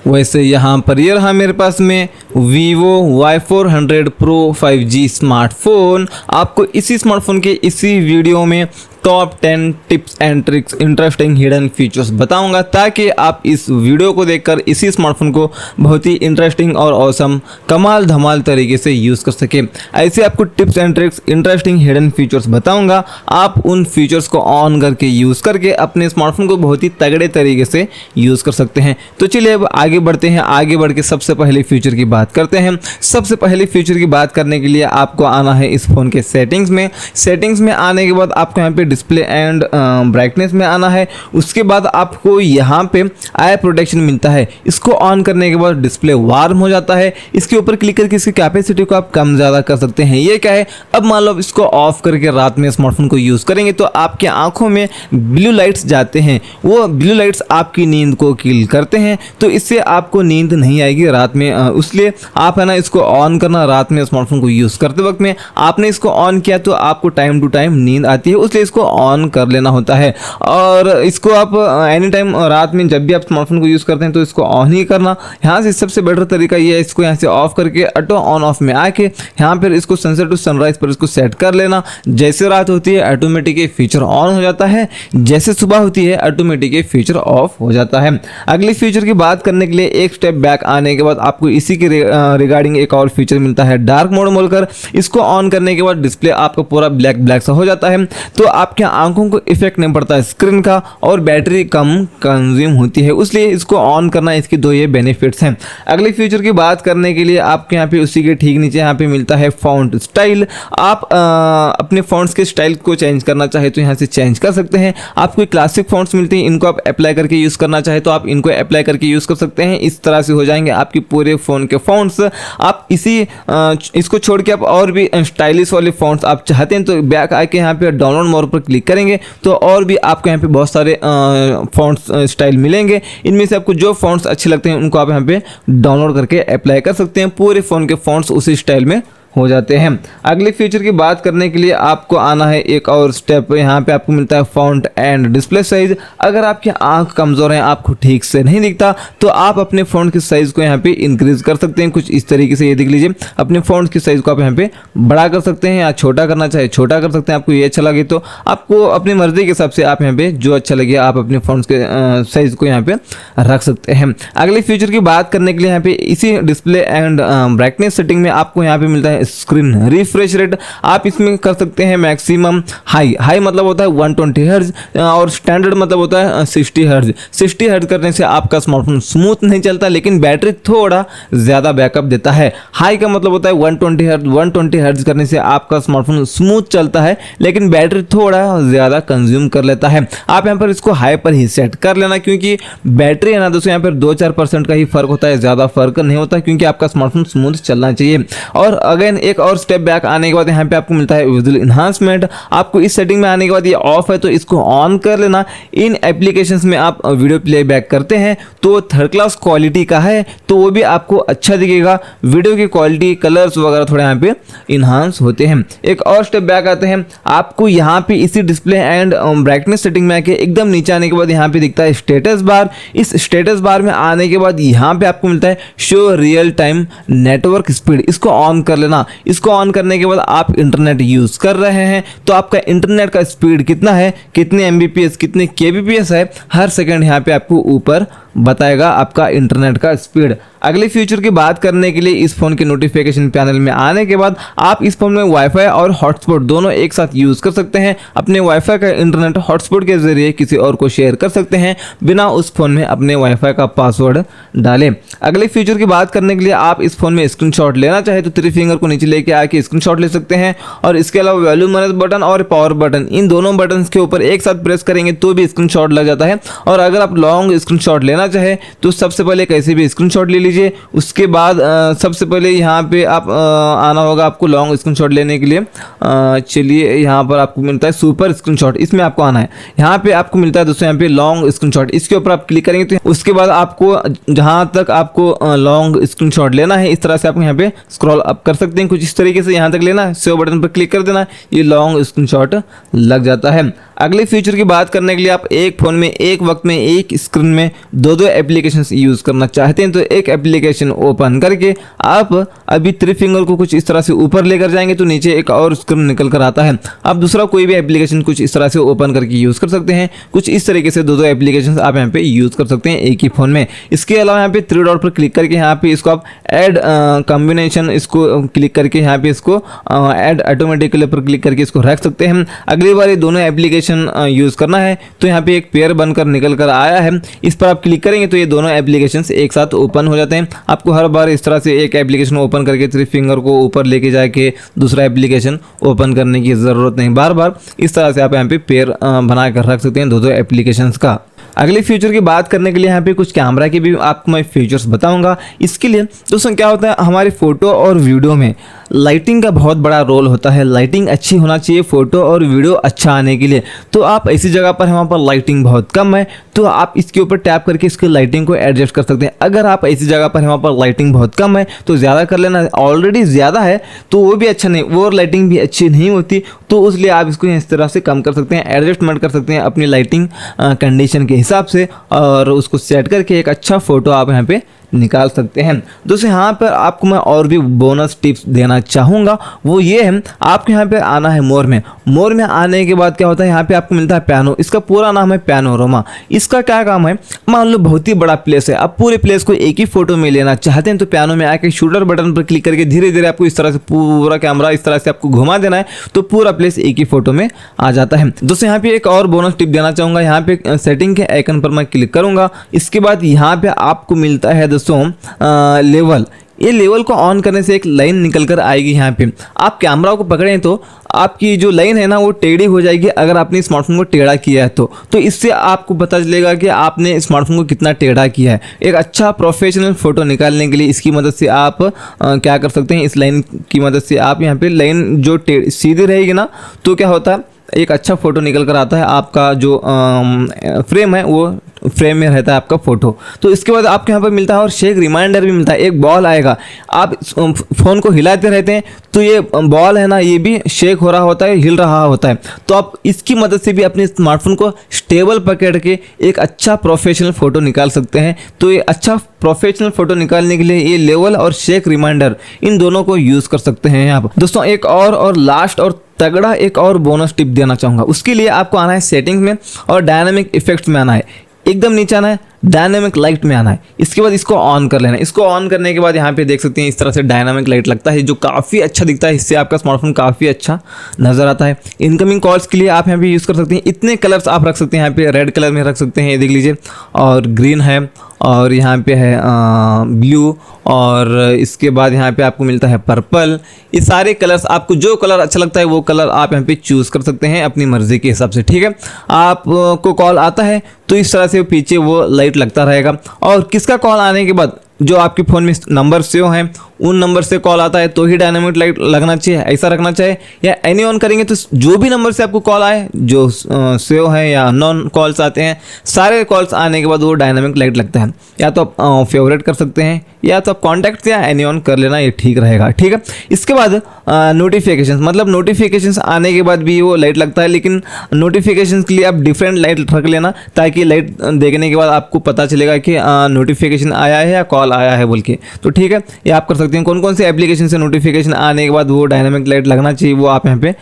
वैसे यहाँ पर ये रहा मेरे पास में Vivo Y400 Pro 5G smartphone. आपको इसी स्मार्टफोन के इसी वीडियो में top 10 tips and tricks interesting hidden features बताऊंगा, ताकि आप इस वीडियो को देखकर इसी स्मार्टफोन को बहुत ही इंटरेस्टिंग और ऑसम कमाल धमाल तरीके से यूज़ कर सके। ऐसे आपको tips and tricks interesting hidden features बताऊंगा, आप उन फीचर्स को ऑन करके यूज़ करके अपने स्मार्टफोन को बहुत ही तगड़े तरीके से यूज़ कर सकते हैं। तो चलिए अब आगे बढ़ते हैं। आगे बढ़ के सबसे पहले फीचर की बात करते हैं। सबसे पहले फीचर की बात करने के लिए आपको आना है इस फ़ोन के सेटिंग्स में। सेटिंग्स में आने के बाद आपको यहाँ पे डिस्प्ले एंड ब्राइटनेस में आना है। उसके बाद आपको यहाँ पे आई प्रोटेक्शन मिलता है। इसको ऑन करने के बाद डिस्प्ले वार्म हो जाता है। इसके ऊपर क्लिक करके इसकी कैपेसिटी को आप कम ज़्यादा कर सकते हैं। ये क्या है, अब मान लो इसको ऑफ करके रात में स्मार्टफोन को यूज़ करेंगे तो आपकी आंखों में ब्लू लाइट्स जाते हैं। वो ब्लू लाइट्स आपकी नींद को किल करते हैं, तो इससे आपको नींद नहीं आएगी रात में। इसलिए आप है ना इसको ऑन करना रात में स्मार्टफोन को यूज़ करते वक्त में आपने इसको ऑन किया तो आपको टाइम टू टाइम नींद आती है, इसलिए इसको ऑन कर लेना होता है। और इसको आप एनी टाइम रात में जब भी आप स्मार्टफोन को यूज़ करते हैं तो इसको ऑन ही करना। यहाँ से सबसे बेटर तरीका ये है, इसको यहाँ से ऑफ करके ऑटो ऑन ऑफ में आके यहाँ पर इसको सनसेट टू सनराइज पर इसको सेट कर लेना। जैसे रात होती है ऑटोमेटिक ये फीचर ऑन हो जाता है, जैसे सुबह होती है ऑटोमेटिक ये फीचर ऑफ हो जाता है। अगली फीचर की बात करने के लिए एक स्टेप बैक आने के बाद आपको इसी के रिगार्डिंग एक और फीचर मिलता है, डार्क मोड बोलकर। इसको ऑन करने के बाद डिस्प्ले आपका पूरा ब्लैक ब्लैक सा हो जाता है, तो आपके आंखों को इफेक्ट नहीं पड़ता है स्क्रीन का और बैटरी कम कंज्यूम होती है, इसलिए इसको ऑन करना, इसकी दो ये बेनिफिट्स हैं। अगली फीचर की बात करने के लिए आपके यहाँ पे उसी के ठीक नीचे यहाँ पे मिलता है फॉन्ट स्टाइल। आप अपने फॉन्ट्स के स्टाइल को चेंज करना चाहे तो यहाँ से चेंज कर सकते हैं। आपको क्लासिक फॉन्ट्स मिलते हैं, इनको आप अप्लाई करके यूज़ करना चाहे तो आप इनको अप्लाई करके यूज़ कर सकते हैं। इस तरह से हो जाएंगे आपके पूरे फ़ोन के फॉन्ट्स। आप इसको छोड़ के आप और भी स्टाइलिश वाले फॉन्ट्स आप चाहते हैं तो बैक आके यहाँ पे डाउनलोड मोर पर क्लिक करेंगे तो और भी आपको यहाँ पे बहुत सारे फॉन्ट्स स्टाइल मिलेंगे। इनमें से आपको जो फॉन्ट्स अच्छे लगते हैं उनको आप यहाँ पे डाउनलोड करके अप्लाई कर सकते हैं। पूरे फ़ोन के फॉन्ट्स उसी स्टाइल में हो जाते हैं। अगले फीचर की बात करने के लिए आपको आना है एक और स्टेप। यहाँ पे आपको मिलता है फॉन्ट एंड डिस्प्ले साइज। अगर आपकी आंख कमज़ोर है, आपको ठीक से नहीं दिखता, तो आप अपने फॉन्ट के साइज़ को यहाँ पे इंक्रीज कर सकते हैं। कुछ इस तरीके से ये देख लीजिए, अपने फॉन्ट के साइज़ को आप यहाँ पे बड़ा कर सकते हैं या छोटा करना चाहे छोटा कर सकते हैं। आपको ये अच्छा लगे तो आपको अपनी मर्जी के हिसाब से आप यहाँ पे जो अच्छा लगे आप अपने फॉन्ट के साइज़ को यहाँ पे रख सकते हैं। अगले फीचर की बात करने के लिए यहाँ पे इसी डिस्प्ले एंड ब्राइटनेस सेटिंग में आपको यहाँ पे मिलता है स्क्रीन रिफ्रेश रेट। आप इसमें कर सकते हैं मैक्सिमम हाई मतलब होता है 120 हर्ट्ज और स्टैंडर्ड मतलब होता है 60 हर्ट्ज। 60 हर्ट्ज करने से आपका स्मार्टफोन स्मूथ नहीं चलता, लेकिन बैटरी थोड़ा ज़्यादा बैकअप देता है। हाई का मतलब होता है 120 हर्ट्ज। 120 हर्ट्ज करने से आपका स्मार्टफोन स्मूथ चलता है, लेकिन बैटरी थोड़ा ज़्यादा कंज्यूम कर लेता है। आप यहाँ पर इसको हाई पर ही सेट कर लेना, क्योंकि बैटरी है ना दोस्तों, यहाँ पर 2-4% का ही फर्क होता है, ज़्यादा फर्क नहीं होता, क्योंकि आपका स्मार्टफोन स्मूथ चलना चाहिए। और अगेन एक और स्टेप बैक आने के बाद यहाँ पे आपको मिलता है विजुअल इन्हांसमेंट। आपको इस सेटिंग में आने के बाद ये ऑफ है तो इसको ऑन कर लेना। इन एप्लीकेशंस में आप वीडियो प्लेबैक करते हैं तो थर्ड क्लास क्वालिटी का है, तो वो भी आपको अच्छा दिखेगा। वीडियो की क्वालिटी, कलर्स वगैरह थोड़े यहाँ पे इन्हांस होते हैं। एक और स्टेप बैक आते हैं, आपको यहाँ पे इसी डिस्प्ले एंड ब्राइटनेस सेटिंग में आके एकदम नीचे आने के बाद यहाँ पे दिखता है स्टेटस बार। इस स्टेटस बार में आने के बाद यहाँ पे आपको मिलता है show real time network speed. इसको ऑन कर लेना। इसको ऑन करने के बाद आप इंटरनेट यूज़ कर रहे हैं तो आपका इंटरनेट का स्पीड कितना है, कितने MBPS, कितने KBPS है, हर सेकंड यहाँ पे आपको ऊपर बताएगा आपका इंटरनेट का स्पीड। अगले फीचर की बात करने के लिए इस फ़ोन के नोटिफिकेशन पैनल में आने के बाद आप इस फ़ोन में वाईफाई और हॉटस्पॉट दोनों एक साथ यूज़ कर सकते हैं। अपने वाईफाई का इंटरनेट हॉटस्पॉट के ज़रिए किसी और को शेयर कर सकते हैं बिना उस फ़ोन में अपने वाईफाई का पासवर्ड डालें। अगले फीचर की बात करने के लिए आप इस फ़ोन में स्क्रीनशॉट लेना चाहे तो 3 फिंगर को नीचे लेके आके स्क्रीनशॉट ले सकते हैं। और इसके अलावा वॉल्यूम मैनेज बटन और पावर बटन, इन दोनों बटन के ऊपर एक साथ प्रेस करेंगे तो भी स्क्रीनशॉट लग जाता है। और अगर आप लॉन्ग स्क्रीनशॉट लेना चाहे तो सबसे पहले कैसे भी स्क्रीनशॉट ले लीजिए। उसके बाद सबसे पहले यहाँ पे आप आना होगा आपको लॉन्ग स्क्रीनशॉट लेने के लिए। चलिए यहाँ पर आपको मिलता है सुपर स्क्रीनशॉट, इसमें आपको आना है। यहाँ पे आपको मिलता है दोस्तों यहाँ पे लॉन्ग स्क्रीनशॉट, इसके ऊपर आप क्लिक करेंगे तो उसके बाद आपको जहाँ तक आपको लॉन्ग स्क्रीनशॉट लेना है इस तरह से आप यहाँ पे स्क्रॉल अप कर सकते हैं। कुछ इस तरीके से यहाँ तक लेना है, सेव बटन पर क्लिक कर देना, ये लॉन्ग स्क्रीनशॉट लग जाता है। अगले फीचर की बात करने के लिए आप एक फ़ोन में एक वक्त में एक स्क्रीन में दो एप्लीकेशंस यूज़ करना चाहते हैं तो एक एप्लीकेशन ओपन करके आप अभी 3 फिंगर को कुछ इस तरह से ऊपर लेकर जाएंगे तो नीचे एक और स्क्रीन निकल कर आता है। आप दूसरा कोई भी एप्लीकेशन कुछ इस तरह से ओपन करके यूज़ कर सकते हैं। कुछ इस तरीके से दो एप्लीकेशन आप यहाँ पे यूज़ कर सकते हैं एक ही फ़ोन में। इसके अलावा यहाँ पे 3 डॉट पर क्लिक करके यहाँ पे इसको आप ऐड कॉम्बिनेशन इसको क्लिक करके यहाँ पे इसको ऐड ऑटोमेटिकली पर क्लिक करके इसको रख सकते हैं। अगली बार ये दोनों एप्लीकेशन यूज़ करना है तो यहाँ पे एक पेयर बनकर निकल कर आया है, इस पर आप क्लिक करेंगे तो ये दोनों एप्लीकेशंस एक साथ ओपन हो जाते हैं। आपको हर बार इस तरह से एक एप्लीकेशन ओपन करके 3 फिंगर को ऊपर लेके जाके दूसरा एप्लीकेशन ओपन करने की ज़रूरत नहीं, बार बार इस तरह से आप यहाँ पे पेयर बना कर रख सकते हैं दो एप्लीकेशंस का। अगले फीचर की बात करने के लिए यहाँ पे कुछ कैमरा के भी आपको मैं फीचर्स बताऊंगा। इसके लिए दोस्तों क्या होता है, हमारी फ़ोटो और वीडियो में लाइटिंग का बहुत बड़ा रोल होता है। लाइटिंग अच्छी होना चाहिए फ़ोटो और वीडियो अच्छा आने के लिए। तो आप ऐसी जगह पर वहाँ पर लाइटिंग बहुत कम है तो आप इसके ऊपर टैप करके इसकी लाइटिंग को एडजस्ट कर सकते हैं। अगर आप ऐसी जगह पर वहाँ पर लाइटिंग बहुत कम है तो ज़्यादा कर लेना, ऑलरेडी ज़्यादा है तो वो भी अच्छा नहीं, वो लाइटिंग भी अच्छी नहीं होती तो इसलिए आप इसको इस तरह से कम कर सकते हैं, एडजस्टमेंट कर सकते हैं अपनी लाइटिंग कंडीशन के हिसाब से और उसको सेट करके एक अच्छा फ़ोटो आप यहाँ पे निकाल सकते हैं। दोस्तों यहाँ पर आपको मैं और भी बोनस टिप्स देना चाहूँगा, वो ये है आपको यहाँ पे आना है मोर में आने के बाद क्या होता है, यहाँ पे आपको मिलता है पियानो। इसका पूरा नाम है पैनोरमा। इसका क्या काम है, मान लो बहुत ही बड़ा प्लेस है, आप पूरे प्लेस को एक ही फोटो में लेना चाहते हैं तो पियानो में आके शूटर बटन पर क्लिक करके धीरे धीरे आपको इस तरह से पूरा कैमरा इस तरह से आपको घुमा देना है तो पूरा प्लेस एक ही फोटो में आ जाता है। दोस्तों यहाँ पे एक और बोनस टिप देना चाहूँगा, यहाँ पे सेटिंग के आइकन पर मैं क्लिक करूँगा, इसके बाद यहाँ पे आपको मिलता है दोस्तों लेवल। ये लेवल को ऑन करने से एक लाइन निकल कर आएगी। यहाँ पे आप कैमरा को पकड़ें तो आपकी जो लाइन है ना वो टेढ़ी हो जाएगी अगर आपने स्मार्टफोन को टेढ़ा किया है तो इससे आपको पता चलेगा कि आपने स्मार्टफोन को कितना टेढ़ा किया है। एक अच्छा प्रोफेशनल फ़ोटो निकालने के लिए इसकी मदद से आप क्या कर सकते हैं, इस लाइन की मदद से आप यहाँ पे लाइन जो सीधी रहेगी ना तो क्या होता है, एक अच्छा फ़ोटो निकल कर आता है। आपका जो फ्रेम है वो फ्रेम में रहता है आपका फ़ोटो। तो इसके बाद आपके यहाँ पर मिलता है और शेक रिमाइंडर भी मिलता है। एक बॉल आएगा, आप फ़ोन को हिलाते रहते हैं तो ये बॉल है ना ये भी शेक हो रहा होता है, हिल रहा होता है। तो आप इसकी मदद से भी अपने स्मार्टफोन को स्टेबल पकड़ के एक अच्छा प्रोफेशनल फ़ोटो निकाल सकते हैं। तो ये अच्छा प्रोफेशनल फ़ोटो निकालने के लिए ये लेवल और शेक रिमाइंडर इन दोनों को यूज़ कर सकते हैं आप। दोस्तों एक और लास्ट और तगड़ा एक और बोनस टिप देना चाहूँगा। उसके लिए आपको आना है सेटिंग्स में और डायनामिक इफेक्ट्स में आना है, एकदम नीचे आना है, डायनामिक लाइट में आना है। इसके बाद इसको ऑन कर लेना है। इसको ऑन करने के बाद यहाँ पे देख सकते हैं इस तरह से डायनामिक लाइट लगता है जो काफ़ी अच्छा दिखता है। इससे आपका स्मार्टफोन काफ़ी अच्छा नज़र आता है। इनकमिंग कॉल्स के लिए आप यहाँ पे यूज़ कर सकते हैं। इतने कलर्स आप रख सकते हैं, यहाँ पे रेड कलर में रख सकते हैं, ये देख लीजिए, और ग्रीन है और यहाँ पे है ब्लू और इसके बाद यहाँ पे आपको मिलता है पर्पल। ये सारे कलर्स, आपको जो कलर अच्छा लगता है वो कलर आप यहाँ पे चूज़ कर सकते हैं अपनी मर्ज़ी के हिसाब से। ठीक है, आपको कॉल आता है तो इस तरह से पीछे वो लाइट लगता रहेगा और किसका कॉल आने के बाद जो आपके फ़ोन में नंबर सेव हैं उन नंबर से कॉल आता है तो ही डायनामिक लाइट लगना चाहिए, ऐसा रखना चाहिए। या एनी ऑन करेंगे तो जो भी नंबर से आपको कॉल आए, जो सेव है या नॉन कॉल्स आते हैं, सारे कॉल्स आने के बाद वो डायनामिक लाइट लगता है। या तो आप फेवरेट कर सकते हैं या तो आप कॉन्टैक्ट या एनी ऑन कर लेना, ये ठीक रहेगा। ठीक है, इसके बाद नोटिफिकेशन, मतलब नोटिफिकेशंस आने के बाद भी वो लाइट लगता है, लेकिन नोटिफिकेशंस के लिए आप डिफरेंट लाइट रख लेना ताकि लाइट देखने के बाद आपको पता चलेगा कि नोटिफिकेशन आया है या कॉल आया है बोल के। तो ठीक है, ये आप कर सकते हैं। कौन कौन से एप्लीकेशन से नोटिफिकेशन आने के बाद वो डायनामिक लाइट लगना चाहिए वो आप यहाँ पे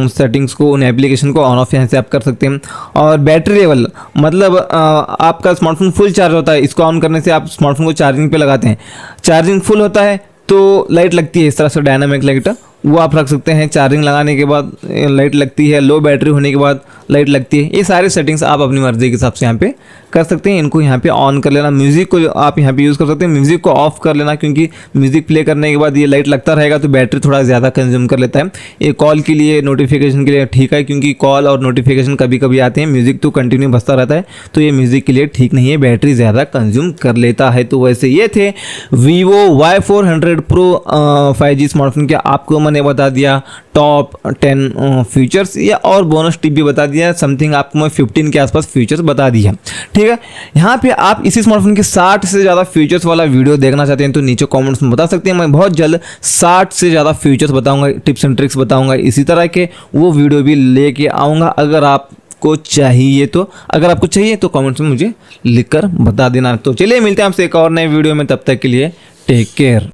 सेटिंग्स को, उन एप्लीकेशन को ऑन ऑफ यहाँ से आप कर सकते हैं। और बैटरी लेवल, मतलब आपका स्मार्टफोन फुल चार्ज होता है, इसको ऑन करने से आप स्मार्टफोन को चार्जिंग पे लगाते हैं, चार्जिंग फुल होता है तो लाइट लगती है इस तरह से डायनामिक लाइट, वो आप रख सकते हैं। चार्जिंग लगाने के बाद लाइट लगती है, लो बैटरी होने के बाद लाइट लगती है। ये सारे सेटिंग्स आप अपनी मर्जी के हिसाब से यहाँ पे कर सकते हैं। इनको यहाँ पे ऑन कर लेना। म्यूज़िक को आप यहाँ पे यूज़ कर सकते हैं, म्यूज़िक को ऑफ कर लेना क्योंकि म्यूज़िक प्ले करने के बाद ये लाइट लगता रहेगा तो बैटरी थोड़ा ज़्यादा कंज्यूम कर लेता है। ये कॉल के लिए, नोटिफिकेशन के लिए ठीक है क्योंकि कॉल और नोटिफिकेशन कभी कभी आते हैं, म्यूज़िक तो कंटिन्यू बजता रहता है तो ये म्यूज़िक के लिए ठीक नहीं है, बैटरी ज़्यादा कंज्यूम कर लेता है। तो वैसे ये थे Vivo Y400 Pro 5G smartphone के, आपको मैंने बता दिया टॉप 10 फीचर्स या और बोनस टिप भी बता दिया, समथिंग आपको मैं 15 के आसपास फीचर्स बता दिया। ठीक है, यहाँ पे आप इसी स्मार्टफोन के 60 से ज़्यादा फीचर्स वाला वीडियो देखना चाहते हैं तो नीचे कमेंट्स में बता सकते हैं। मैं बहुत जल्द 60 से ज़्यादा फीचर्स बताऊंगा, टिप्स एंड ट्रिक्स बताऊंगा, इसी तरह के वो वीडियो भी लेके आऊँगा। अगर आप आपको चाहिए। तो अगर आपको चाहिए तो कमेंट्स में मुझे लिखकर बता देना। तो चलिए मिलते हैं आपसे एक और नए वीडियो में, तब तक के लिए टेक केयर।